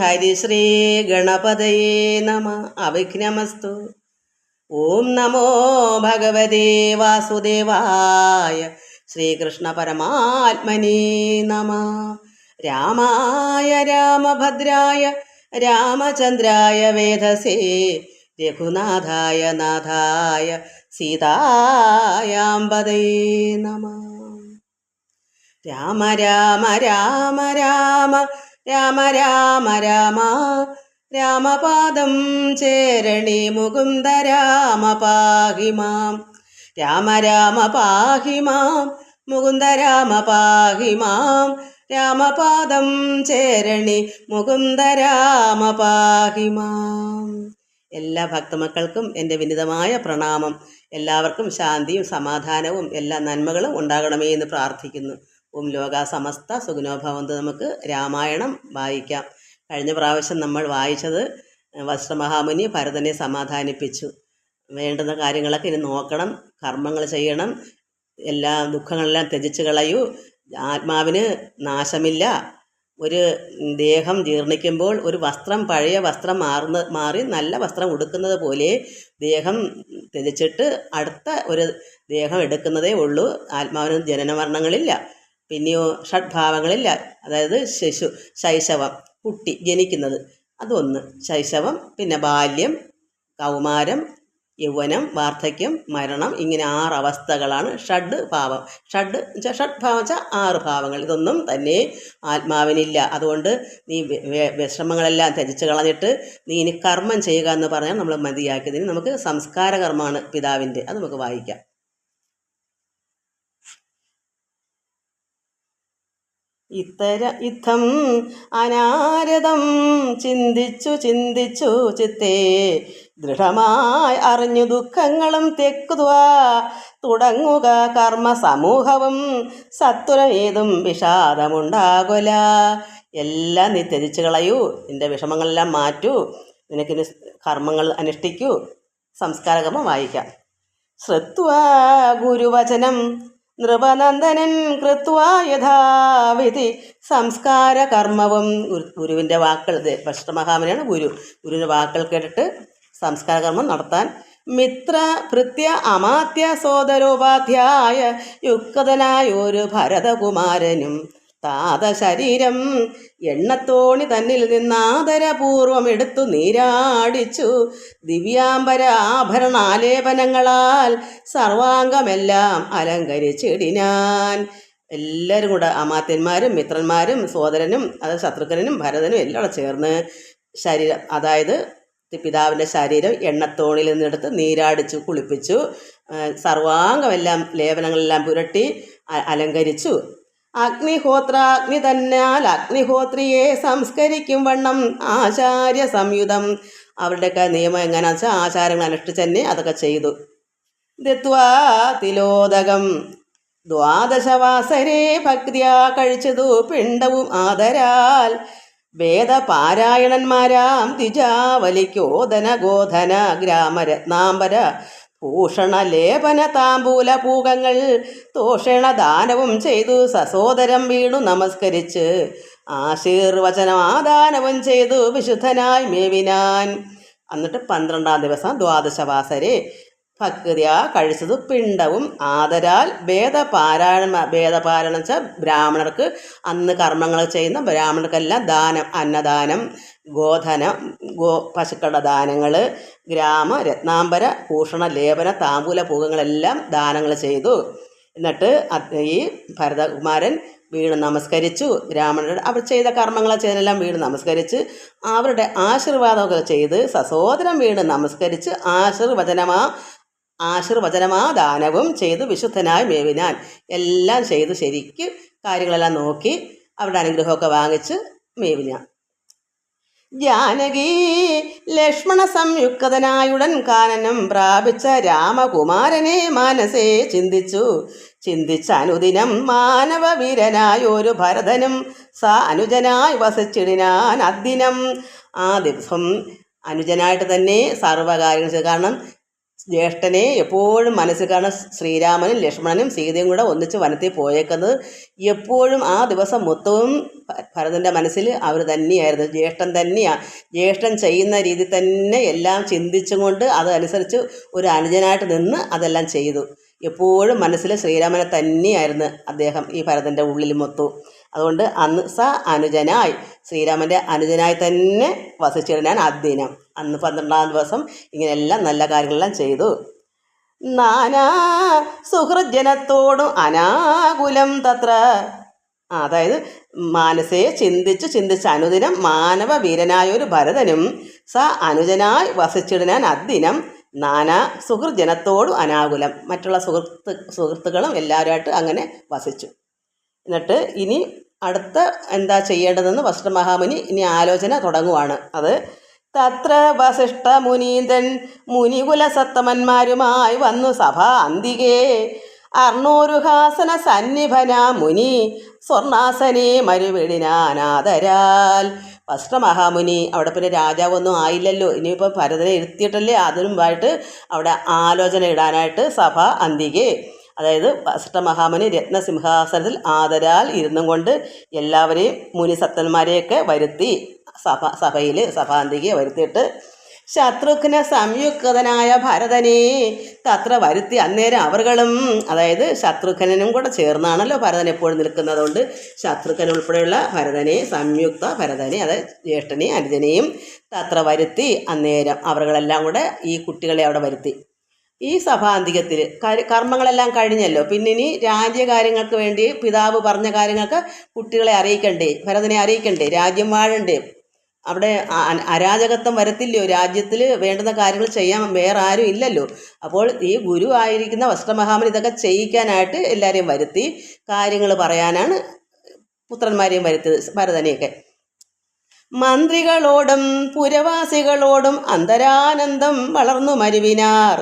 ഹരിശ്രീ ഗണപതയേ നമ. അവിഘ്നമസ്തു. ഓം നമോ ഭഗവതേ വാസുദേവായ. ശ്രീകൃഷ്ണ പരമാത്മനേ നമ. രാമായ രാമഭദ്രായ രാമചന്ദ്രായ വേധസേ രഘുനാഥായ നാഥായ സീതായാംബദേ നമ. രാമ രാമ രാമ രാമ രാമ രാമ രാമ രാമപാദം ചേരണി മുകുന്ദ രാമ പാഹി മാം. രാമ രാമ പാഹി മാം മുകുന്ദ രാമ പാഹി മാം. രാമപാദം ചേരണി മുകുന്ദ രാമ പാഹി മാം. എല്ലാ ഭക്തമക്കൾക്കും എൻ്റെ വിനിതമായ പ്രണാമം. എല്ലാവർക്കും ശാന്തിയും സമാധാനവും എല്ലാ നന്മകളും ഉണ്ടാകണമേ എന്ന് പ്രാർത്ഥിക്കുന്നു. ഓം ലോകാ സമസ്ത സുഖിനോ ഭവന്തു. നമുക്ക് രാമായണം വായിക്കാം. കഴിഞ്ഞ പ്രാവശ്യം നമ്മൾ വായിച്ചത് വസിഷ്ഠമഹാമുനി ഭരതനെ സമാധാനിപ്പിച്ചു. വേണ്ടുന്ന കാര്യങ്ങളൊക്കെ ഇനി നോക്കണം, കർമ്മങ്ങൾ ചെയ്യണം, എല്ലാ ദുഃഖങ്ങളെല്ലാം ത്യജിച്ച് കളയൂ. ആത്മാവിന് നാശമില്ല. ഒരു ദേഹം ജീർണിക്കുമ്പോൾ ഒരു വസ്ത്രം, പഴയ വസ്ത്രം മാറി നല്ല വസ്ത്രം ഉടുക്കുന്നത് പോലെ ദേഹം ത്യജിച്ചിട്ട് അടുത്ത ഒരു ദേഹം എടുക്കുന്നതേ ഉള്ളൂ. ആത്മാവിന് ജനനമരണങ്ങളില്ല. പിന്നെയോ ഷഡ്ഭാവങ്ങളില്ല. അതായത് ശൈശവം, കുട്ടി ജനിക്കുന്നത്, അതൊന്ന് ശൈശവം. പിന്നെ ബാല്യം, കൗമാരം, യൗവനം, വാർദ്ധക്യം, മരണം. ഇങ്ങനെ 6 അവസ്ഥകളാണ് ഷഡ്ഭാവം. ഷഡ്ഭാവം വെച്ചാൽ 6 ഭാവങ്ങൾ. ഇതൊന്നും തന്നെ ആത്മാവിനില്ല. അതുകൊണ്ട് നീ വിഷമങ്ങളെല്ലാം ത്യജിച്ച് കളഞ്ഞിട്ട് നീ ഇനി കർമ്മം ചെയ്യുക എന്ന് പറഞ്ഞാൽ നമ്മൾ മതിയാക്കിയതിന് നമുക്ക് സംസ്കാര കർമ്മമാണ് പിതാവിൻ്റെ. അത് നമുക്ക് വായിക്കാം. ഇത്തം അനാരദം ചിന്തിച്ചു ചിന്തിച്ചു ചിത്തേ ദൃഢമായി അറിഞ്ഞു ദുഃഖങ്ങളും തെക്കുതുവാ തുടങ്ങുക കർമ്മ സമൂഹവും സത്വരമേതും വിഷാദമുണ്ടാകുല. എല്ലാം നീ ത്യജിച്ചു കളയൂ, നിന്റെ വിഷമങ്ങളെല്ലാം മാറ്റൂ, നിനക്കിന് കർമ്മങ്ങൾ അനുഷ്ഠിക്കൂ. സംസ്കാരകർമ്മം വായിക്കാം. ശ്രുത്വാ ഗുരുവചനം നൃപനന്ദനൻ കൃത്വാ യഥാവിധി സംസ്കാര കർമ്മവും. ഗുരുവിൻ്റെ വാക്കുകൾ, വസിഷ്ഠമഹാമുനിയാണ് ഗുരു. ഗുരുവിൻ്റെ വാക്കുകൾ കേട്ടിട്ട് സംസ്കാര കർമ്മം നടത്താൻ. മിത്ര ഭൃത്യ അമാത്യ സോദരോപാധ്യായ യുക്തനായൊരു ഭരതകുമാരനും താത ശരീരം എണ്ണത്തോണി തന്നിൽ നിന്നാദരപൂർവം എടുത്തു നീരാടിച്ചു ദിവ്യാംബര ആഭരണാലേപനങ്ങളാൽ സർവാംഗമെല്ലാം അലങ്കരിച്ചിടിനാൻ. എല്ലാവരും കൂടെ, അമാത്യന്മാരും മിത്രന്മാരും സോദരനും അത് ശത്രുഘ്നനും ഭരതനും എല്ലാം ചേർന്ന് ശരീരം, അതായത് പിതാവിൻ്റെ ശരീരം എണ്ണത്തോണിൽ നിന്നെടുത്ത് നീരാടിച്ചു, കുളിപ്പിച്ചു. സർവാംഗമെല്ലാം ലേപനങ്ങളെല്ലാം പുരട്ടി അലങ്കരിച്ചു. അഗ്നിഹോത്രാഗ്നി തന്നാൽ അഗ്നിഹോത്രിയെ സംസ്കരിക്കും വണ്ണം ആചാര്യ സംയുതം. അവരുടെയൊക്കെ നിയമം എങ്ങനെയാണെന്ന് വെച്ചാൽ ആചാരങ്ങൾ അനുഷ്ഠിച്ച് തന്നെ അതൊക്കെ ചെയ്തു. ദത്വാ തിലോദകം ദ്വാദശവാസരേ ഭക്തിയാ കഴിച്ചതു പിണ്ടവും ആദരാൽ. വേദപാരായണന്മാരാം ദ്വിജാവലിക്കോദന ഗോധന ഗ്രാമരത്നാംബര ഭൂഷണ ലേപന താമ്പൂല പൂകങ്ങൾ തോഷണ ദാനവും ചെയ്തു സസോദരം വീണു നമസ്കരിച്ച് ആശീർവചനമാദാനവും ചെയ്തു വിശുദ്ധനായി മേവിനാൻ. എന്നിട്ട് 12-ാം ദിവസം ദ്വാദശവാസരെ ഭക്തിയാ കഴിച്ചത് പിണ്ടവും ആദരാൽ. വേദപാരായണം വെച്ചാൽ ബ്രാഹ്മണർക്ക് അന്ന് കർമ്മങ്ങൾ ചെയ്യുന്ന ബ്രാഹ്മണർക്കെല്ലാം ദാനം, അന്നദാനം, പശുക്കളുടെ ദാനങ്ങൾ, ഗ്രാമ രത്നാംബര ഭൂഷണ ലേപന താമ്പൂല പൂകങ്ങളെല്ലാം ദാനങ്ങൾ ചെയ്തു. എന്നിട്ട് ഈ ഭരതകുമാരൻ വീണ് നമസ്കരിച്ചു. ബ്രാഹ്മണരുടെ അവർ ചെയ്ത കർമ്മങ്ങൾ ചെയ്തെല്ലാം വീണ് നമസ്കരിച്ച് അവരുടെ ആശീർവാദമൊക്കെ ചെയ്ത് സസോദരം വീണ് നമസ്കരിച്ച് ആശീർവചനമാദാനവും ചെയ്തു വിശുദ്ധനായി മേവിനാൻ. എല്ലാം ചെയ്തു ശരിക്ക് കാര്യങ്ങളെല്ലാം നോക്കി അവരുടെ അനുഗ്രഹമൊക്കെ വാങ്ങിച്ച് മേവിനാൻ. ജാനകി ലക്ഷ്മണ സംയുക്തനായുടൻ കാനനം പ്രാപിച്ച രാമകുമാരനെ മനസ്സേ ചിന്തിച്ച അനുദിനം മാനവവീരനായൊരു ഭരതനും അനുജനായി വസിച്ചിടിനാൻ. അദ്ദിനം ആ ദിവസം അനുജനായിട്ട് തന്നെ സർവ്വകാര്യങ്ങൾ ചെയ്തു. കാരണം ജ്യേഷ്ഠനെ എപ്പോഴും മനസ്സിൽ, കാരണം ശ്രീരാമനും ലക്ഷ്മണനും സീതയും കൂടെ ഒന്നിച്ച് വനത്തിൽ പോയേക്കുന്നത് എപ്പോഴും ആ ദിവസം മൊത്തവും ഭരതൻ്റെ മനസ്സിൽ അവർ തന്നെയായിരുന്നു. ജ്യേഷ്ഠൻ തന്നെയാണ്. ജ്യേഷ്ഠൻ ചെയ്യുന്ന രീതി തന്നെ എല്ലാം ചിന്തിച്ചും കൊണ്ട് അതനുസരിച്ച് ഒരു അനുജനായിട്ട് നിന്ന് അതെല്ലാം ചെയ്തു. എപ്പോഴും മനസ്സിൽ ശ്രീരാമനെ തന്നെയായിരുന്നു അദ്ദേഹം, ഈ ഭരതൻ്റെ ഉള്ളിൽ മൊത്തവും. അതുകൊണ്ട് അന്ന് അനുജനായി, ശ്രീരാമൻ്റെ അനുജനായി തന്നെ വസിച്ചിടാൻ അദ്ദിനം, അന്ന് 12-ാം ദിവസം ഇങ്ങനെയെല്ലാം നല്ല കാര്യങ്ങളെല്ലാം ചെയ്തു. നാനാ സുഹൃജനത്തോടും അനാകുലം തത്ര, അതായത് മാനസയെ ചിന്തിച്ച് അനുദിനം മാനവ വീരനായൊരു ഭരതനും അനുജനായി വസിച്ചിടാൻ അദ്ദിനം നാനാ സുഹൃജനത്തോടും അനാകുലം, മറ്റുള്ള സുഹൃത്തുക്കളും എല്ലാവരുമായിട്ട് അങ്ങനെ വസിച്ചു. എന്നിട്ട് ഇനി അടുത്ത എന്താ ചെയ്യേണ്ടതെന്ന് വസിഷ്ഠ മഹാമുനി ഇനി ആലോചന തുടങ്ങുവാണ്. അത് തത്ര വസിഷ്ഠ മുനീന്ദ്രൻ മുനികുലസത്തമന്മാരുമായി വന്നു സഭ അന്തികേ അർണോരുഹാസന സന്നിഭന മുനി സ്വർണാസനെ മരുവിടിനാനാദരാൽ. വസിഷ്ഠ മഹാമുനി അവിടെ പിന്നെ രാജാവൊന്നും ആയില്ലല്ലോ, ഇനിയിപ്പോൾ ഭരതനെ ഇരുത്തിയിട്ടല്ലേ അതിനുമായിട്ട് അവിടെ ആലോചന ഇടാനായിട്ട് സഭ അന്തികേ, അതായത് വസിഷ്ഠ മഹാമുനി രത്നസിംഹാസനത്തിൽ ആദരാൽ ഇരുന്നും കൊണ്ട് എല്ലാവരെയും മുനിസത്തന്മാരെയൊക്കെ വരുത്തി സഭയിൽ സഭാന്തികയെ വരുത്തിയിട്ട് ശത്രുഘ്ന സംയുക്തനായ ഭരതനെ തത്ര വരുത്തി. അന്നേരം അവർകളും, അതായത് ശത്രുഘ്നും കൂടെ ചേർന്നാണല്ലോ ഭരതൻ എപ്പോഴും നിൽക്കുന്നതുകൊണ്ട് ശത്രുഘ്ൻ ഉൾപ്പെടെയുള്ള ഭരതനെ, സംയുക്ത ഭരതനെ, അതായത് ജ്യേഷ്ഠനെയും അനുജനെയും തത്ര വരുത്തി. അന്നേരം അവർകളെല്ലാം കൂടെ ഈ കുട്ടികളെ അവിടെ വരുത്തി. ഈ സഭാന്തികത്തിൽ കർമ്മങ്ങളെല്ലാം കഴിഞ്ഞല്ലോ, പിന്നെ ഇനി രാജ്യകാര്യങ്ങൾക്ക് വേണ്ടി പിതാവ് പറഞ്ഞ കാര്യങ്ങൾക്ക് കുട്ടികളെ അറിയിക്കണ്ടേ, ഭരതനെ അറിയിക്കണ്ടേ, രാജ്യം വാഴണ്ടേ, അവിടെ അരാജകത്വം വരത്തില്ലയോ, രാജ്യത്തിൽ വേണ്ടുന്ന കാര്യങ്ങൾ ചെയ്യാൻ വേറെ ആരും ഇല്ലല്ലോ. അപ്പോൾ ഈ ഗുരു ആയിരിക്കുന്ന വസിഷ്ഠ മഹാമുനി ഇതൊക്കെ ചെയ്യിക്കാനായിട്ട് എല്ലാവരെയും വരുത്തി കാര്യങ്ങൾ പറയാനാണ് പുത്രന്മാരെയും വരുത്തിയത്, ഭരതനെയൊക്കെ. മന്ത്രികളോടും പുരവാസികളോടും അന്തരാനന്ദം വളർന്നു മരുവിനാർ.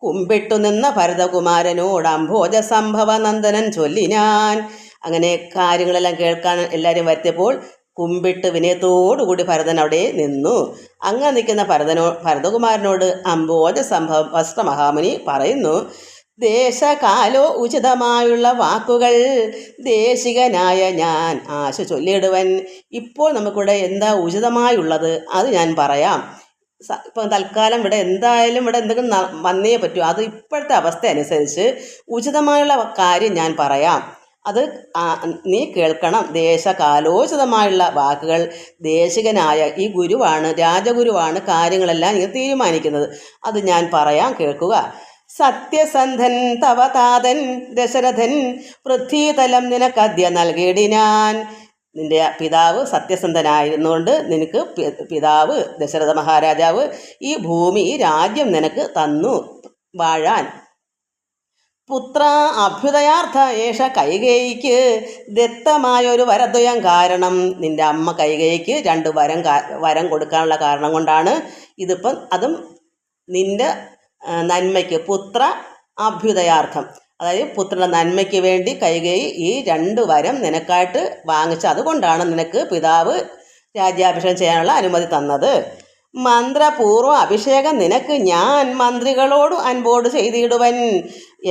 കുമ്പിട്ടു നിന്ന ഭരതകുമാരനോട് അംഭോജ സംഭവ നന്ദനൻ ചൊല്ലിനാൻ. അങ്ങനെ കാര്യങ്ങളെല്ലാം കേൾക്കാൻ എല്ലാവരും വരുത്തിയപ്പോൾ കുമ്പിട്ട് വിനയത്തോടുകൂടി ഭരതൻ അവിടെ നിന്നു. അങ്ങനെ നിൽക്കുന്ന ഭരതകുമാരനോട് അംഭോജ സംഭവം വസിഷ്ഠ മഹാമുനി പറയുന്നു. ദേശകാലോ ഉചിതമായുള്ള വാക്കുകൾ ദേശികനായ ഞാൻ ആശ ചൊല്ലിയിടുവൻ. ഇപ്പോൾ നമുക്കിവിടെ എന്താ ഉചിതമായുള്ളത് അത് ഞാൻ പറയാം. ഇപ്പം തൽക്കാലം ഇവിടെ എന്തായാലും ഇവിടെ എന്തെങ്കിലും വന്നേ പറ്റൂ, അത് ഇപ്പോഴത്തെ അവസ്ഥ അനുസരിച്ച് ഉചിതമായുള്ള കാര്യം ഞാൻ പറയാം, അത് നീ കേൾക്കണം. ദേശകാലോചിതമായുള്ള വാക്കുകൾ, ദേശികനായ ഈ ഗുരുവാണ്, രാജഗുരുവാണ് കാര്യങ്ങളെല്ലാം ഇങ്ങനെ തീരുമാനിക്കുന്നത്, അത് ഞാൻ പറയാം, കേൾക്കുക. സത്യസന്ധൻ തവ താതൻ ദശരഥൻ പൃഥ്വീതലം നിനക്കദ്യ നൽകിയിടിനാൻ. നിന്റെ പിതാവ് സത്യസന്ധനായിരുന്നുകൊണ്ട് നിനക്ക് പിതാവ് ദശരഥ മഹാരാജാവ് ഈ ഭൂമി, ഈ രാജ്യം നിനക്ക് തന്നു വാഴാൻ. പുത്ര അഭ്യുദയാർത്ഥ ഏഷ കൈകേയിക്ക് ദത്തമായൊരു വരദ്വയം കാരണം. നിന്റെ അമ്മ കൈകേയിക്ക് 2 വരം കൊടുക്കാനുള്ള കാരണം കൊണ്ടാണ് ഇതിപ്പം. അതും നിന്റെ നന്മയ്ക്ക്, പുത്ര അഭ്യുദയാർത്ഥം, അതായത് പുത്രൻ്റെ നന്മയ്ക്ക് വേണ്ടി കൈകേയി ഈ 2 വരം നിനക്കായിട്ട് വാങ്ങിച്ച, അതുകൊണ്ടാണ് നിനക്ക് പിതാവ് രാജ്യാഭിഷേകം ചെയ്യാനുള്ള അനുമതി തന്നത്. മന്ത്രപൂർവ്വ അഭിഷേകം നിനക്ക് ഞാൻ മന്ത്രികളോട് അൻപോട് ചെയ്തിടുവൻ.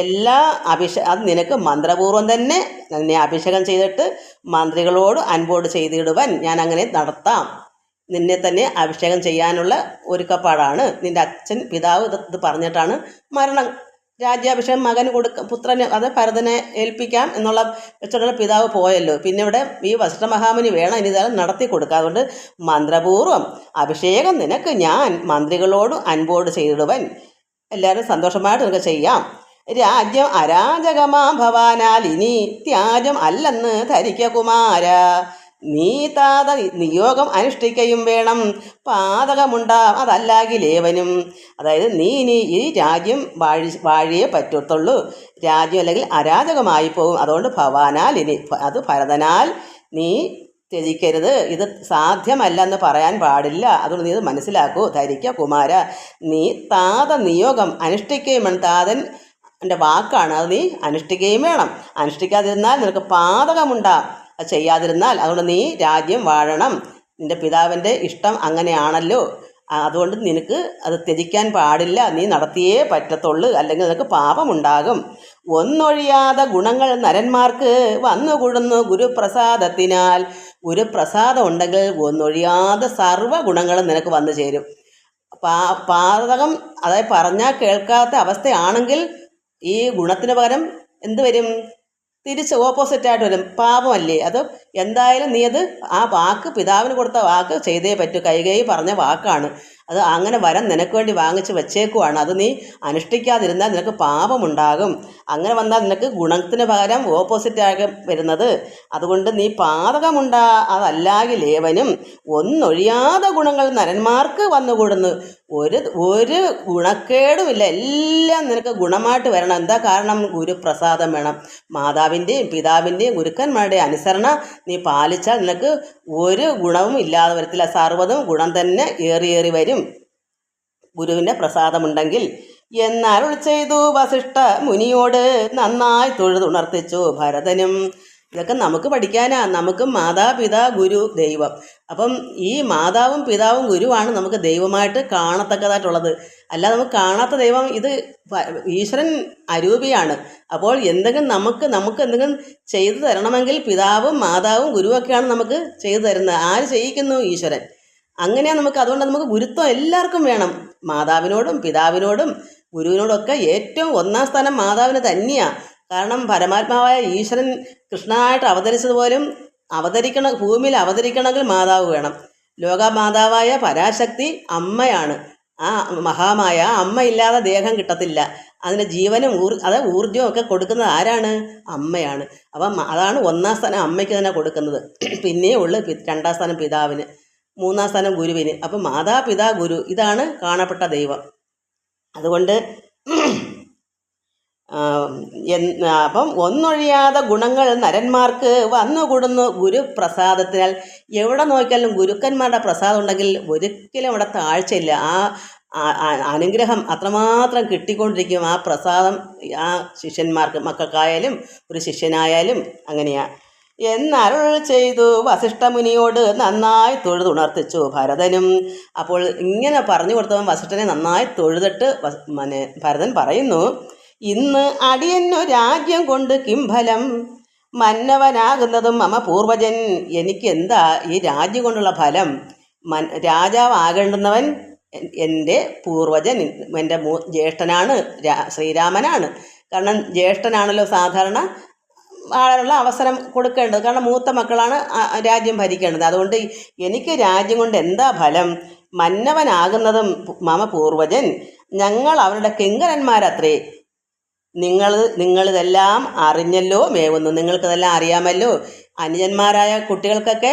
എല്ലാ അത് നിനക്ക് മന്ത്രപൂർവ്വം തന്നെ നിന്നെ അഭിഷേകം ചെയ്തിട്ട് മന്ത്രികളോട് അൻപോട് ചെയ്തിടുവൻ ഞാൻ അങ്ങനെ നടത്താം. നിന്നെ തന്നെ അഭിഷേകം ചെയ്യാനുള്ള ഒരുക്കപ്പാടാണ്. നിന്റെ അച്ഛൻ പിതാവ് ഇത് പറഞ്ഞിട്ടാണ് രാജ്യാഭിഷേകം മകന് പുത്രന്, അത് ഭരതനെ ഏൽപ്പിക്കാം എന്നുള്ള വെച്ചിട്ടുള്ള പിതാവ് പോയല്ലോ. പിന്നെ ഇവിടെ ഈ വസിഷ്ഠ മഹാമുനി വേണം ഇനി ഇതെല്ലാം നടത്തി കൊടുക്കുക. അതുകൊണ്ട് മന്ത്രപൂർവ്വം അഭിഷേകം നിനക്ക് ഞാൻ മന്ത്രികളോട് അൻപോട് ചെയ്തിടുവൻ. എല്ലാവരും സന്തോഷമായിട്ട് നിനക്ക് ചെയ്യാം. രാജ്യം അരാജകമാം ഭവാനാൽ ഇനി ത്യാജം അല്ലെന്ന് ധരിക്ക കുമാര. നീ താത നിയോഗം അനുഷ്ഠിക്കുകയും വേണം, പാതകമുണ്ടാം അതല്ലാകിലേവനും. അതായത് നീ ഇനി ഈ രാജ്യം വാഴിയേ പറ്റത്തുള്ളൂ. രാജ്യം അല്ലെങ്കിൽ അരാജകമായി പോകും. അതുകൊണ്ട് ഭവാനാൽ ഇനി, അത് ഭരതനാൽ നീ ത്യജിക്കരുത്. ഇത് സാധ്യമല്ലെന്ന് പറയാൻ പാടില്ല. അതുകൊണ്ട് നീ ഇത് മനസ്സിലാക്കൂ. ധരിക്ക കുമാര. നീ താത നിയോഗം അനുഷ്ഠിക്കുകയും വേണം. താതൻ എൻ്റെ വാക്കാണ്, അത് നീ അനുഷ്ഠിക്കുകയും വേണം. അനുഷ്ഠിക്കാതിരുന്നാൽ നിനക്ക് പാതകമുണ്ടാം, അത് ചെയ്യാതിരുന്നാൽ. അതുകൊണ്ട് നീ രാജ്യം വാഴണം. നിൻ്റെ പിതാവിൻ്റെ ഇഷ്ടം അങ്ങനെയാണല്ലോ. അതുകൊണ്ട് നിനക്ക് അത് ത്യജിക്കാൻ പാടില്ല, നീ നടത്തിയേ പറ്റത്തുള്ളൂ, അല്ലെങ്കിൽ നിനക്ക് പാപമുണ്ടാകും. ഒന്നൊഴിയാതെ ഗുണങ്ങൾ നരന്മാർക്ക് വന്നുകൂടുന്നു ഗുരുപ്രസാദത്തിനാൽ. ഗുരുപ്രസാദം ഉണ്ടെങ്കിൽ ഒന്നൊഴിയാതെ സർവ്വ ഗുണങ്ങളും നിനക്ക് വന്നു ചേരും. പാതകം അതായത് പറഞ്ഞാൽ കേൾക്കാത്ത അവസ്ഥയാണെങ്കിൽ ഈ ഗുണത്തിന് പകരം എന്ത് വരും? തിരിച്ച് ഓപ്പോസിറ്റായിട്ട് വരും, പാപമല്ലേ. അത് എന്തായാലും നീ അത് ആ വാക്ക്, പിതാവിന് കൊടുത്ത വാക്ക് ചെയ്തേ പറ്റൂ. കൈകൈ പറഞ്ഞ വാക്കാണ് അത്. അങ്ങനെ വരം നിനക്ക് വേണ്ടി വാങ്ങിച്ച് വെച്ചേക്കുവാണ്. അത് നീ അനുഷ്ഠിക്കാതിരുന്നാൽ നിനക്ക് പാപമുണ്ടാകും. അങ്ങനെ വന്നാൽ നിനക്ക് ഗുണത്തിന് പകരം ഓപ്പോസിറ്റാകെ വരുന്നത്. അതുകൊണ്ട് നീ പാതകമുണ്ടാ അതല്ലാകിൽ ഏവനും ഒന്നൊഴിയാതെ ഗുണങ്ങൾ നരന്മാർക്ക് വന്നുകൂടുന്നു. ഒരു ഗുണക്കേടുമില്ല, എല്ലാം നിനക്ക് ഗുണമായിട്ട് വരണം. എന്താ കാരണം? ഗുരുപ്രസാദം വേണം. മാതാവിൻ്റെയും പിതാവിൻ്റെയും ഗുരുക്കന്മാരുടെയും അനുസരണ നീ പാലിച്ചാൽ നിനക്ക് ഒരു ഗുണവും ഇല്ലാതെ വരത്തില്ല. സർവ്വതും ഗുണം തന്നെ ഏറി വരും ഗുരുവിൻ്റെ പ്രസാദമുണ്ടെങ്കിൽ. എന്നരുൾ ചെയ്തു വസിഷ്ഠ മുനിയോട് നന്നായി തൊഴുതുണർത്തിച്ചു ഭരതനും. ഇതൊക്കെ നമുക്ക് പഠിക്കാനാ. നമുക്ക് മാതാപിതാ ഗുരു ദൈവം. അപ്പം ഈ മാതാവും പിതാവും ഗുരുവാണ് നമുക്ക് ദൈവമായിട്ട് കാണത്തക്കതായിട്ടുള്ളത്. അല്ലാതെ നമുക്ക് കാണാത്ത ദൈവം, ഇത് ഈശ്വരൻ അരൂപിയാണ്. അപ്പോൾ എന്തെങ്കിലും നമുക്ക് എന്തെങ്കിലും ചെയ്തു തരണമെങ്കിൽ പിതാവും മാതാവും ഗുരുവൊക്കെയാണ് നമുക്ക് ചെയ്തു തരുന്നത്. ആര് ചെയ്യിക്കുന്നു? ഈശ്വരൻ. അങ്ങനെയാണ് നമുക്ക്. അതുകൊണ്ട് നമുക്ക് ഗുരുത്വം എല്ലാവർക്കും വേണം. മാതാവിനോടും പിതാവിനോടും ഗുരുവിനോടൊക്കെ ഏറ്റവും ഒന്നാം സ്ഥാനം മാതാവിന് തന്നെയാണ്. കാരണം പരമാത്മാവായ ഈശ്വരൻ കൃഷ്ണനായിട്ട് അവതരിച്ചതുപോലും ഭൂമിയിൽ അവതരിക്കണമെങ്കിൽ മാതാവ് വേണം. ലോകമാതാവായ പരാശക്തി അമ്മയാണ്. ആ മഹാമായ അമ്മ ഇല്ലാതെ ദേഹം കിട്ടത്തില്ല. അതിന് ജീവനും ഊർജ്ജവും ഒക്കെ കൊടുക്കുന്നത് ആരാണ്? അമ്മയാണ്. അപ്പം അതാണ് ഒന്നാം സ്ഥാനം അമ്മയ്ക്ക് തന്നെ കൊടുക്കുന്നത്. പിന്നെ ഉള്ളു രണ്ടാം സ്ഥാനം പിതാവിന്, മൂന്നാം സ്ഥാനം ഗുരുവിന്. അപ്പം മാതാപിതാ ഗുരു, ഇതാണ് കാണപ്പെട്ട ദൈവം. അതുകൊണ്ട് അപ്പം ഒന്നൊഴിയാതെ ഗുണങ്ങൾ നരന്മാർക്ക് വന്നുകൂടുന്നു ഗുരുപ്രസാദത്തിനാൽ. എവിടെ നോക്കിയാലും ഗുരുക്കന്മാരുടെ പ്രസാദം ഉണ്ടെങ്കിൽ ഒരിക്കലും അവിടെ താഴ്ചയില്ല. ആ അനുഗ്രഹം അത്രമാത്രം കിട്ടിക്കൊണ്ടിരിക്കും. ആ പ്രസാദം ആ ശിഷ്യന്മാർക്ക്, മക്കൾക്കായാലും ഒരു ശിഷ്യനായാലും അങ്ങനെയാണ്. എന്നരുൾ ചെയ്തു വസിഷ്ഠമുനിയോട് നന്നായി തൊഴുതുണർത്തിച്ചു ഭരതനും. അപ്പോൾ ഇങ്ങനെ പറഞ്ഞു കൊടുത്തവൻ വസിഷ്ഠനെ നന്നായി തൊഴുതിട്ട് ഭരതൻ പറയുന്നു, ഇന്ന് അടിയന്നു രാജ്യം കൊണ്ട് കിംഫലം, മന്നവനാകുന്നതും മമ പൂർവജൻ. എനിക്ക് എന്താ ഈ രാജ്യം കൊണ്ടുള്ള ഫലം? രാജാവാകേണ്ടുന്നവൻ എൻ്റെ പൂർവജൻ, എൻ്റെ ജ്യേഷ്ഠനാണ്, ശ്രീരാമനാണ്. കാരണം ജ്യേഷ്ഠനാണല്ലോ സാധാരണ വാഴാനുള്ള അവസരം കൊടുക്കേണ്ടത്. കാരണം മൂത്ത മക്കളാണ് രാജ്യം ഭരിക്കേണ്ടത്. അതുകൊണ്ട് എനിക്ക് രാജ്യം കൊണ്ട് എന്താ ഫലം? മന്നവനാകുന്നതും മമ പൂർവജൻ, ഞങ്ങൾ അവരുടെ കിങ്കരന്മാരത്രേ. നിങ്ങളിതെല്ലാം അറിഞ്ഞല്ലോ മേവുന്നു. നിങ്ങൾക്കിതെല്ലാം അറിയാമല്ലോ. അനുജന്മാരായ കുട്ടികൾക്കൊക്കെ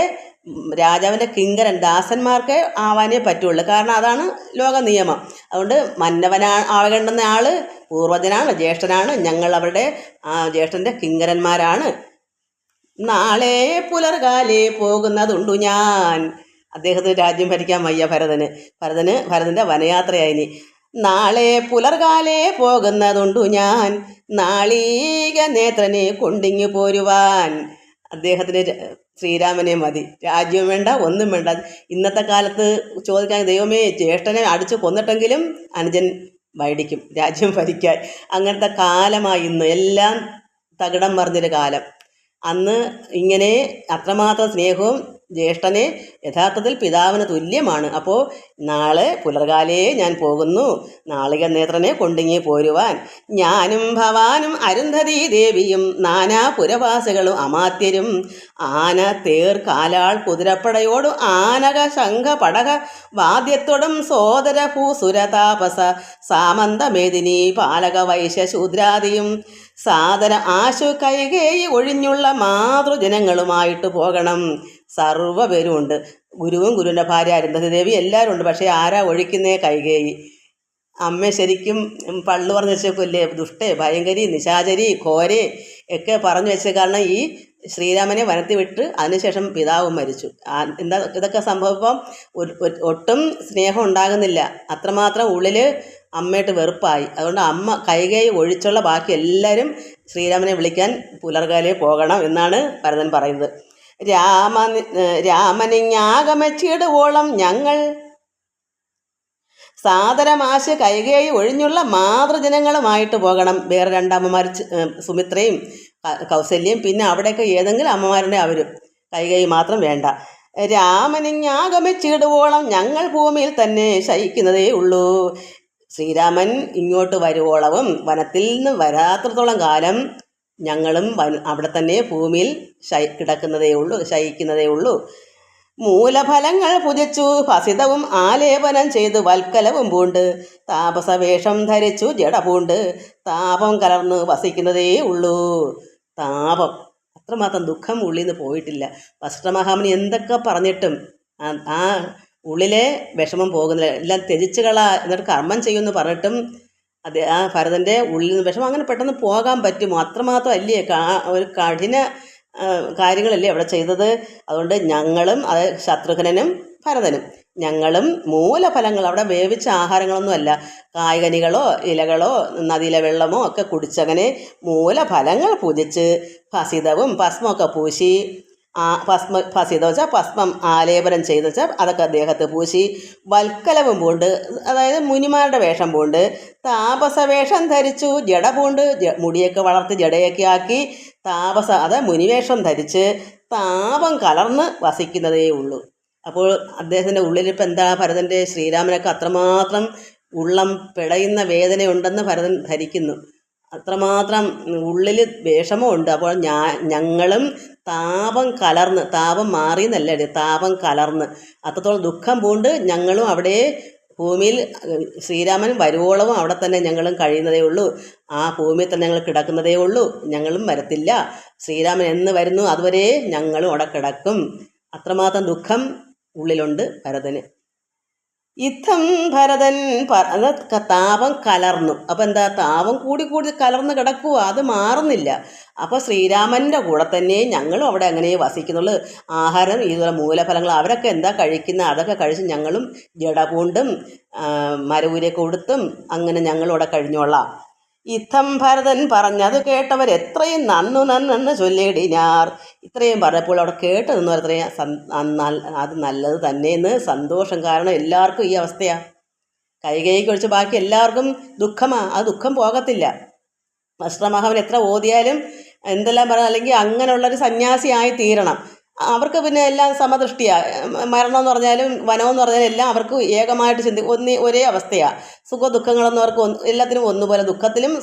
രാജാവിൻ്റെ കിങ്കരൻ, ദാസന്മാർക്ക് ആവാനേ പറ്റുള്ളൂ. കാരണം അതാണ് ലോക നിയമം. അതുകൊണ്ട് ആകേണ്ടുന്ന ആൾ പൂർവജനാണ്, ജ്യേഷ്ഠനാണ്. ഞങ്ങൾ അവരുടെ ജ്യേഷ്ഠൻ്റെ കിങ്കരന്മാരാണ്. നാളെ പുലർകാലേ പോകുന്നതുണ്ടു ഞാൻ. അദ്ദേഹത്തിന് രാജ്യം ഭരിക്കാൻ വയ്യ ഭരതൻ്റെ വനയാത്രയായിനി. നാളെ പുലർകാലേ പോകുന്നതുണ്ടു ഞാൻ, നാളീക നേത്രനെ കൊണ്ടിങ്ങു പോരുവാൻ. അദ്ദേഹത്തിന് ശ്രീരാമനെ മതി, രാജ്യം വേണ്ട, ഒന്നും വേണ്ട. ഇന്നത്തെ കാലത്ത് ചോദിക്കാൻ, ദൈവമേ ജ്യേഷ്ഠനെ അടിച്ചു കൊന്നിട്ടെങ്കിലും അനുജൻ വൈടിക്കും രാജ്യം ഭരിക്കാൻ. അങ്ങനത്തെ കാലമായി ഇന്ന്. എല്ലാം തകിടം മറിഞ്ഞൊരു കാലം. അന്ന് ഇങ്ങനെ അത്രമാത്രം സ്നേഹവും ജ്യേഷ്ഠനെ യഥാർത്ഥത്തിൽ പിതാവിന് തുല്യമാണ്. അപ്പോൾ നാളെ പുലർകാലേ ഞാൻ പോകുന്നു, നാളിക നേത്രനെ കൊണ്ടിങ്ങി പോരുവാൻ. ഞാനും ഭവാനും അരുന്ധതി ദേവിയും നാനാ പുരവാസികളും അമാത്യരും ആന തേർ കാലാൾ കുതിരപ്പടയോടും ആനക ശംഖ പടക വാദ്യത്തോടും സോദര ഭൂസുര താപസ സാമന്തമേദിനി പാലക വൈശ്യ ശൂദ്രാദിയും സാദര ആശു കൈകേയി ഒഴിഞ്ഞുള്ള മാതൃജനങ്ങളുമായിട്ട് പോകണം. സർവ്വപേരും ഉണ്ട്. ഗുരുവും ഗുരുവിൻ്റെ ഭാര്യ അരുന്ധതി ദേവി എല്ലാവരും ഉണ്ട്. പക്ഷേ ആരാ ഒഴിക്കുന്നേ? കൈകേയി. അമ്മ ശരിക്കും പള്ളു പറഞ്ഞു വെച്ചേക്കില്ലേ, ദുഷ്ടേ, ഭയങ്കരി, നിശാചരി, ഘോരെ ഒക്കെ പറഞ്ഞു വെച്ചത്. കാരണം ഈ ശ്രീരാമനെ വനത്തിൽ വിട്ട് അതിനുശേഷം പിതാവും മരിച്ചു. എന്താ ഇതൊക്കെ സംഭവം? ഒട്ടും സ്നേഹം ഉണ്ടാകുന്നില്ല. അത്രമാത്രം ഉള്ളിൽ അമ്മയായിട്ട് വെറുപ്പായി. അതുകൊണ്ട് അമ്മ കൈകേയി ഒഴിച്ചുള്ള ബാക്കി എല്ലാവരും ശ്രീരാമനെ വിളിക്കാൻ പുലർകാലേ പോകണം എന്നാണ് ഭരതൻ പറയുന്നത്. രാമനിങ്ങാകമച്ചിടുവോളം ഞങ്ങൾ സാദരമാശ് കൈകേയി ഒഴിഞ്ഞുള്ള മാതൃജനങ്ങളുമായിട്ട് പോകണം. വേറെ രണ്ടമ്മമാർ സുമിത്രയും കൗസല്യയും, പിന്നെ അവിടെയൊക്കെ ഏതെങ്കിലും അമ്മമാരുടെ അവരും, കൈകേയി മാത്രം വേണ്ട. രാമനിങ്ങാഗമിച്ചിടുവോളം ഞങ്ങൾ ഭൂമിയിൽ തന്നെ ശയിക്കുന്നതേ ഉള്ളൂ. ശ്രീരാമൻ ഇങ്ങോട്ട് വരുവോളവും വനത്തിൽ നിന്ന് വരാത്രത്തോളം കാലം ഞങ്ങളും അവിടെ തന്നെ ഭൂമിയിൽ ശയിക്കുന്നതേ ഉള്ളൂ. മൂലഫലങ്ങൾ ഭുജിച്ചു ഭസിതവും ആലേപനം ചെയ്തു വൽക്കലവും പൂണ്ട് താപസവേഷം ധരിച്ചു ജട പൂണ്ട് താപം കലർന്ന് വസിക്കുന്നതേ ഉള്ളൂ. താപം, അത്രമാത്രം ദുഃഖം ഉള്ളിൽ നിന്ന് പോയിട്ടില്ല. വസിഷ്ഠമഹാമുനി എന്തൊക്കെ പറഞ്ഞിട്ടും ആ ഉള്ളിലെ വിഷമം പോകുന്നില്ല. എല്ലാം ത്യജിച്ച് എന്നിട്ട് കർമ്മം ചെയ്യുമെന്ന് പറഞ്ഞിട്ടും ആ ഭരതൻ്റെ ഉള്ളിൽ നിന്ന് വിഷമം അങ്ങനെ പെട്ടെന്ന് പോകാൻ പറ്റുമോ? അത്രമാത്രം അല്ലേ ഒരു കഠിന കാര്യങ്ങളല്ലേ അവിടെ ചെയ്തത്. അതുകൊണ്ട് ഞങ്ങളും, അത് ശത്രുഘ്നനും ഭരതനും, ഞങ്ങളും മൂലഫലങ്ങൾ, അവിടെ വേവിച്ച ആഹാരങ്ങളൊന്നുമല്ല, കായ്കനികളോ ഇലകളോ നദിയിലെ വെള്ളമോ ഒക്കെ കുടിച്ചങ്ങനെ മൂലഫലങ്ങൾ പൂജിച്ച് ഭസിതവും ഭസ്മമൊക്കെ പൂശി, ഭസിതം വെച്ചാൽ ഭസ്മം ആലേപനം ചെയ്ത് വെച്ചാൽ അതൊക്കെ അദ്ദേഹത്തെ പൂശി, വൽക്കലവും പൂണ്ട്, അതായത് മുനിമാരുടെ വേഷം പൂണ്ട്, താപസവേഷം ധരിച്ചു ജട പൂണ്ട്, മുടിയൊക്കെ വളർത്തി ജടയൊക്കെ ആക്കി അത് മുനിവേഷം ധരിച്ച് താപം കലർന്ന് വസിക്കുന്നതേ ഉള്ളൂ. അപ്പോൾ അദ്ദേഹത്തിൻ്റെ ഉള്ളിലിപ്പോൾ എന്താ, ഭരതൻ്റെ ശ്രീരാമനൊക്കെ അത്രമാത്രം ഉള്ളം പിടയുന്ന വേദനയുണ്ടെന്ന് ഭരതൻ ധരിക്കുന്നു. അത്രമാത്രം ഉള്ളിൽ വിഷമമുണ്ട്. അപ്പോൾ ഞങ്ങളും താപം കലർന്ന്, താപം മാറിയെന്നല്ല, താപം കലർന്ന് അത്രത്തോളം ദുഃഖം പൂണ്ട് ഞങ്ങളും അവിടെ ഭൂമിയിൽ ശ്രീരാമൻ വരുവോളവും അവിടെ തന്നെ ഞങ്ങളും കഴിയുന്നതേ ഉള്ളൂ. ആ ഭൂമിയിൽ തന്നെ ഞങ്ങൾ കിടക്കുന്നതേ ഉള്ളൂ, ഞങ്ങളും വരത്തില്ല. ശ്രീരാമൻ എന്ന് വരുന്നു അതുവരെ ഞങ്ങളും അവിടെ കിടക്കും. അത്രമാത്രം ദുഃഖം ഉള്ളിലുണ്ട് ഭരതന്. യുദ്ധം ഭരതൻ താപം കലർന്നു. അപ്പം എന്താ, താപം കൂടി കലർന്ന് കിടക്കുക, അത് മാറുന്നില്ല. അപ്പോൾ ശ്രീരാമൻ്റെ കൂടെ തന്നെ ഞങ്ങളും അവിടെ അങ്ങനെ വസിക്കുന്നുള്ളൂ. ആഹാരം ഇതുപോലെ മൂലഫലങ്ങൾ അവരൊക്കെ എന്താ കഴിക്കുന്ന അതൊക്കെ കഴിച്ച് ഞങ്ങളും ജടപൂണ്ടും മരവൂരെ കൊടുത്തും അങ്ങനെ ഞങ്ങളും അവിടെ കഴിഞ്ഞോളാം. യുദ്ധം ഭരതൻ പറഞ്ഞത് കേട്ടവർ എത്രയും നന്ന് ചൊല്ലിയിടിനാർ. ഇത്രയും പറഞ്ഞപ്പോൾ അവിടെ കേട്ട് നിന്നവർ അത്രയും അത് നല്ലത് തന്നെയെന്ന് സന്തോഷം. കാരണം എല്ലാവർക്കും ഈ അവസ്ഥയാണ്. കൈകേയിക്ക് ഒഴിച്ച് ബാക്കി എല്ലാവർക്കും ദുഃഖമാണ്. ആ ദുഃഖം പോകത്തില്ല. വസിഷ്ഠമഹാമുനി എത്ര ഓതിയാലും എന്തെല്ലാം പറയാം, അല്ലെങ്കിൽ അങ്ങനെയുള്ളൊരു സന്യാസിയായി തീരണം. അവർക്ക് പിന്നെ എല്ലാം സമദൃഷ്ടിയാണ്. മരണമെന്ന് പറഞ്ഞാലും വനമെന്ന് പറഞ്ഞാലും എല്ലാം അവർക്ക് ഏകമായിട്ട് ഒരേ അവസ്ഥയാണ്. സുഖദുഃഖങ്ങളൊന്നും അവർക്ക് എല്ലാത്തിനും ഒന്നുപോലെ, ദുഃഖത്തിലും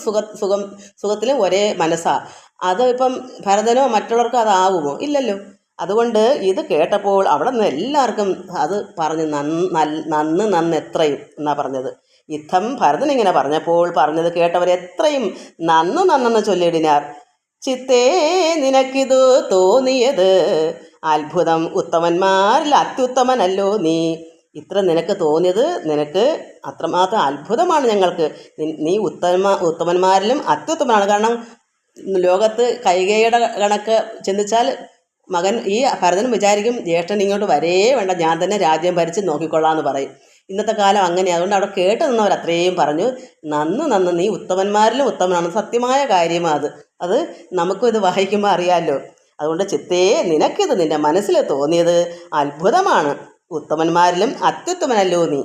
സുഖത്തിലും ഒരേ മനസ്സാണ്. അത് ഇപ്പം ഭരതനോ മറ്റുള്ളവർക്കോ അതാവുമോ? ഇല്ലല്ലോ. അതുകൊണ്ട് ഇത് കേട്ടപ്പോൾ അവിടെ നിന്ന് എല്ലാവർക്കും അത് പറഞ്ഞ് നന്ന് എത്രയും എന്നാണ് പറഞ്ഞത്. യുദ്ധം ഭരതൻ ഇങ്ങനെ പറഞ്ഞത് കേട്ടവരെത്രയും നന്നെന്ന് ചൊല്ലിയിടിനാർ. ചിത്തേ നിനക്കിതു തോന്നിയത് അത്ഭുതം, ഉത്തമന്മാരിൽ അത്യുത്തമനല്ലോ നീ. ഇത്ര നിനക്ക് തോന്നിയത് നിനക്ക് അത്രമാത്രം അത്ഭുതമാണ് ഞങ്ങൾക്ക്. നീ ഉത്തമന്മാരിലും അത്യുത്തമനാണ്. കാരണം ലോകത്ത് കൈകേയിയുടെ കണക്ക് ചിന്തിച്ചാൽ മകൻ ഈ ഭരതൻ വിചാരിക്കും ജ്യേഷ്ഠൻ ഇങ്ങോട്ട് വരേ വേണ്ട, ഞാൻ തന്നെ രാജ്യം ഭരിച്ച് നോക്കിക്കൊള്ളാമെന്ന് പറയും. ഇന്നത്തെ കാലം അങ്ങനെ. അതുകൊണ്ട് അവിടെ കേട്ട് നിന്നവർ അത്രയും പറഞ്ഞു നന്ന് നീ ഉത്തമന്മാരിലും ഉത്തമനാണ്. സത്യമായ കാര്യമാണ് അത് നമുക്കും ഇത് വായിക്കുമ്പോൾ അറിയാമല്ലോ. അതുകൊണ്ട് ചിത്തേ നിനക്കിത് നിൻ്റെ മനസ്സിൽ തോന്നിയത് അത്ഭുതമാണ്, ഉത്തമന്മാരിലും അത്യുത്തമനല്ലോ നീ.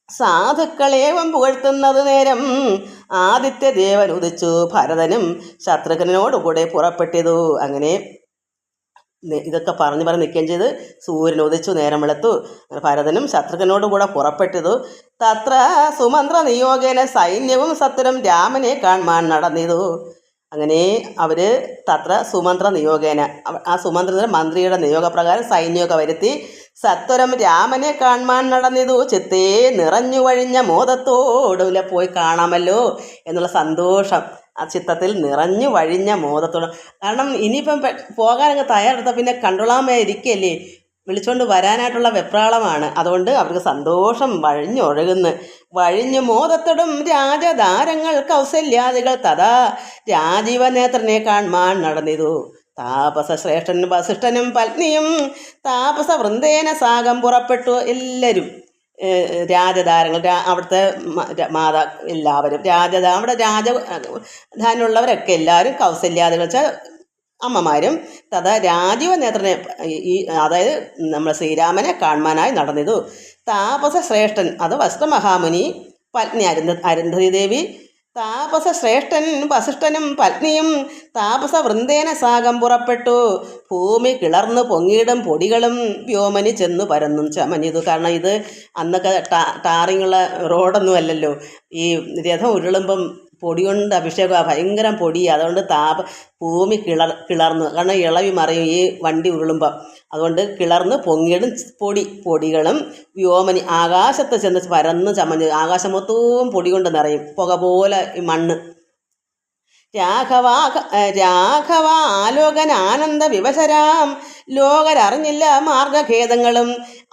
സാധുക്കളേവം പുകഴ്ത്തുന്നത് നേരം ആദിത്യദേവൻ ഉദിച്ചു ഭരതനും ശത്രുഘ്നോടുകൂടെ പുറപ്പെട്ടിതു. അങ്ങനെ ഇതൊക്കെ പറഞ്ഞ് നിൽക്കുകയും ചെയ്ത് സൂര്യൻ ഉദിച്ചു, നേരം വെളുത്തു. ഭരതനും ശത്രുഘ്നോട് കൂടെ പുറപ്പെട്ടതു. തത്ര സുമന്ത്ര നിയോഗേന സൈന്യവും സത്വരം രാമനെ കാണാൻ നടന്നിതു. അങ്ങനെ അവർ തത്ര സുമന്ത്ര നിയോഗേന, ആ സുമന്ത്ര മന്ത്രിയുടെ നിയോഗപ്രകാരം സൈന്യമൊക്കെ വരുത്തി സത്വരം രാമനെ കാണാൻ നടന്നിതു. ചിത്തേ നിറഞ്ഞു വഴിഞ്ഞ മോദത്തോടുല പോയി കാണാമല്ലോ എന്നുള്ള സന്തോഷം ആ ചിത്തത്തിൽ നിറഞ്ഞു വഴിഞ്ഞ മോദത്തോട്. കാരണം ഇനിയിപ്പം പോകാനൊക്കെ തയ്യാറെടുത്താൽ പിന്നെ കണ്ടോളാൻ ഇരിക്കുകയല്ലേ, വിളിച്ചുകൊണ്ട് വരാനായിട്ടുള്ള വെപ്രാളമാണ്. അതുകൊണ്ട് അവർക്ക് സന്തോഷം വഴിഞ്ഞു മോദത്തോടും രാജധാരങ്ങൾ കൗസല്യാദികൾ തഥാ രാജീവനേത്രനെ കാണാൻ നടന്നിതു. താപസശ്രേഷ്ഠനും വസിഷ്ഠനും പത്നിയും താപസ വൃന്ദേന സാഗം പുറപ്പെട്ടു. എല്ലാവരും രാജധാരങ്ങൾ, അവിടുത്തെ മാതാ എല്ലാവരും അവിടെ രാജധാനുള്ളവരൊക്കെ എല്ലാവരും കൗസല്യാദികൾ വെച്ചാൽ അമ്മമാരും തഥാ രാജീവ നേത്രനെ ഈ അതായത് നമ്മുടെ ശ്രീരാമനെ കാണുവാനായി നടന്നിതു. താപസ ശ്രേഷ്ഠൻ അത് വസിഷ്ഠമഹാമുനി പത്നി അരുന്ധതി ദേവി താപസ ശ്രേഷ്ഠൻ വസിഷ്ഠനും പത്നിയും താപസ വൃന്ദേന സാഗം പുറപ്പെട്ടു. ഭൂമി കിളർന്നു പൊങ്ങിയിടും പൊടികളും വ്യോമനി ചെന്നു പരന്നും ചമഞ്ഞിതു. കാരണം ഇത് അന്നൊക്കെ ടാറിങ്ങുള്ള റോഡൊന്നും അല്ലല്ലോ. ഈ രഥം ഉരുളുമ്പം പൊടി കൊണ്ട് അഭിഷേകം ഭയങ്കരം പൊടി. അതുകൊണ്ട് ഭൂമി കിളർന്നു. കാരണം ഇളവി മറിയും ഈ വണ്ടി ഉരുളുമ്പം. അതുകൊണ്ട് കിളർന്ന് പൊങ്ങിയിടും പൊടികളും വ്യോമനി ആകാശത്ത് ചെന്ന് പരന്ന് ചമഞ്ഞ് ആകാശം മൊത്തവും പൊടി കൊണ്ട് നിറയും, പുക പോലെ ഈ മണ്ണ്. രാഘവ ആലോകൻ ആനന്ദ വിവശരാം ലോകരറിഞ്ഞില്ല മാർഗഖേദങ്ങളും.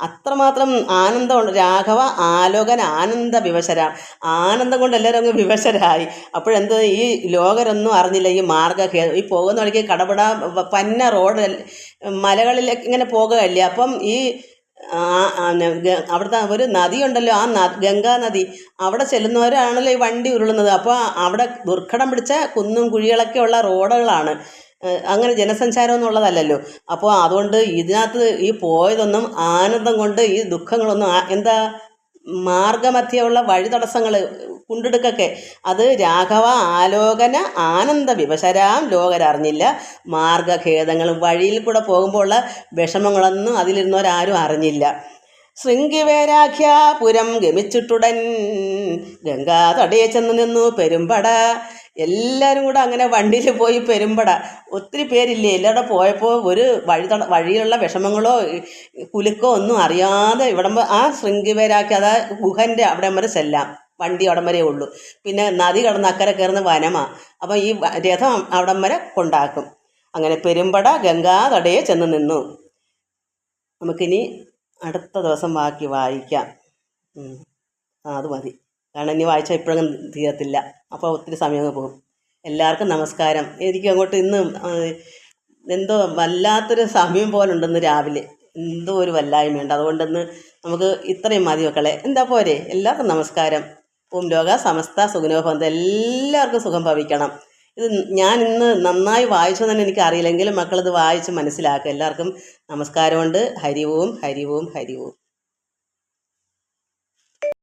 അത്രമാത്രം ആനന്ദമുണ്ട്. രാഘവ ആലോകൻ ആനന്ദ വിവശരാം, ആനന്ദം കൊണ്ട് എല്ലാവരും അങ്ങ് വിവശരായി. അപ്പോഴെന്ത് ഈ ലോകരൊന്നും അറിഞ്ഞില്ല ഈ മാർഗഖേദം. ഈ പോകുന്ന വഴിക്ക് കടപട പന്ന റോഡ് മലകളിലേക്ക് ഇങ്ങനെ പോകുകയല്ലേ. അപ്പം ഈ അവിടുത്തെ ഒരു നദിയുണ്ടല്ലോ, ആ ഗംഗാ നദി, അവിടെ ചെല്ലുന്നവരാണല്ലോ ഈ വണ്ടി ഉരുളുന്നത്. അപ്പോൾ അവിടെ ദുർഘടം പിടിച്ച കുന്നും കുഴികളൊക്കെ ഉള്ള റോഡുകളാണ്, അങ്ങനെ ജനസഞ്ചാരമൊന്നും ഉള്ളതല്ലല്ലോ. അപ്പോൾ അതുകൊണ്ട് ഇതിനകത്ത് ഈ പോയതൊന്നും ആനന്ദം കൊണ്ട് ഈ ദുഃഖങ്ങളൊന്നും എന്താ മാർഗമധ്യമുള്ള വഴി തടസ്സങ്ങൾ കുണ്ടിടുക്കൊക്കെ അത് രാഘവ ആലോകന ആനന്ദ വിവശരാം ലോകരറിഞ്ഞില്ല മാർഗഖേദങ്ങളും. വഴിയിൽ കൂടെ പോകുമ്പോൾ ഉള്ള വിഷമങ്ങളൊന്നും അതിലിരുന്നവരാരും അറിഞ്ഞില്ല. ശൃംഗിവേരാഖ്യാപുരം ഗമിച്ചിട്ടുടൻ ഗംഗാതടയെ ചെന്ന് നിന്നു പെരുമ്പട. എല്ലാവരും കൂടെ അങ്ങനെ വണ്ടിയിൽ പോയി പെരുമ്പട. ഒത്തിരി പേരില്ലേ, എല്ലാവരുടെ പോയപ്പോൾ ഒരു വഴിയിലുള്ള വിഷമങ്ങളോ കുലുക്കോ ഒന്നും അറിയാതെ ഇവിടം ആ ശൃംഗിവേരാഖ്യ അതായത് ഗുഹൻ്റെ അവിടം വരെ ചെല്ലാം. വണ്ടി അവിടം വരെ ഉള്ളൂ. പിന്നെ നദി കടന്ന് അക്കരെ കയറുന്ന വനമാണ്. അപ്പം ഈ രഥം അവിടം വരെ കൊണ്ടാക്കും. അങ്ങനെ പെരുമ്പട ഗംഗാതടയെ ചെന്ന് നിന്നു. നമുക്കിനി അടുത്ത ദിവസം ബാക്കി വായിക്കാം. അത് മതി, കാരണം ഇനി വായിച്ചാൽ ഇപ്പോഴൊന്നും തീരത്തില്ല. അപ്പോൾ ഒത്തിരി സമയം പോകും. എല്ലാവർക്കും നമസ്കാരം. എനിക്ക് അങ്ങോട്ട് ഇന്ന് എന്തോ വല്ലാത്തൊരു സമയം പോലെ ഉണ്ടെന്ന്, രാവിലെ എന്തോ ഒരു വല്ലായ്മയുണ്ട്. അതുകൊണ്ടിന്ന് നമുക്ക് ഇത്രയും മതി മക്കളെ. എന്താ പോരെ? എല്ലാവർക്കും നമസ്കാരം. ഓം ലോക സമസ്ത സുഖിനോ ഭവന്തു. എല്ലാവർക്കും സുഖം ഭവിക്കണം. ഇത് ഞാൻ ഇന്ന് നന്നായി വായിച്ചു തന്നെ എനിക്ക് അറിയില്ലെങ്കിലും മക്കളിത് വായിച്ച് മനസ്സിലാക്കുക. എല്ലാവർക്കും നമസ്കാരമുണ്ട്. ഹരി ഓം ഹരി ഓം ഹരി ഓം.